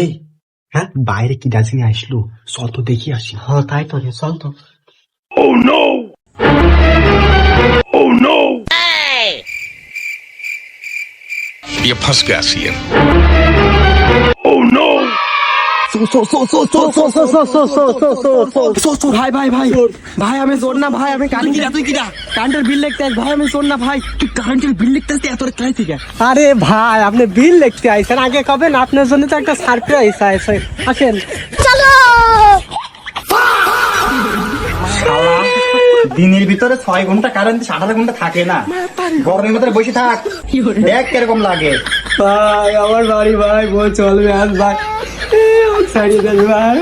এই হ্যাঁ, বাইরে কি ডালসিং আসলো, চল তো দেখি আসি। হ্যাঁ তাই তো রে, চল তো। ये फंस गया सीएम। ভাই ভাই ভাই ভাই, আমি জোর না ভাই, আমি কারেন্টের বিল লিখতে আস ভাই, আমি জোর না ভাই। তুই কারেন্টের বিল লিখতে আসতে এত রাত থেকে? আরে ভাই, আপনি বিল লিখতে আইছেন, আগে কবেন আপনার জন্য তো একটা সারপ্রাইজ আছে, আসেন। দিনের ভিতরে 6 ঘন্টা কারেন্ট, 18 ঘন্টা থাকে না। গরমের ভিতরে বসে থাক, দেখ কিরকম লাগে। ভাই আমার বাড়ি ভাই, বল চলবে আজ ভাই, ছাড়িয়ে দেন ভাই।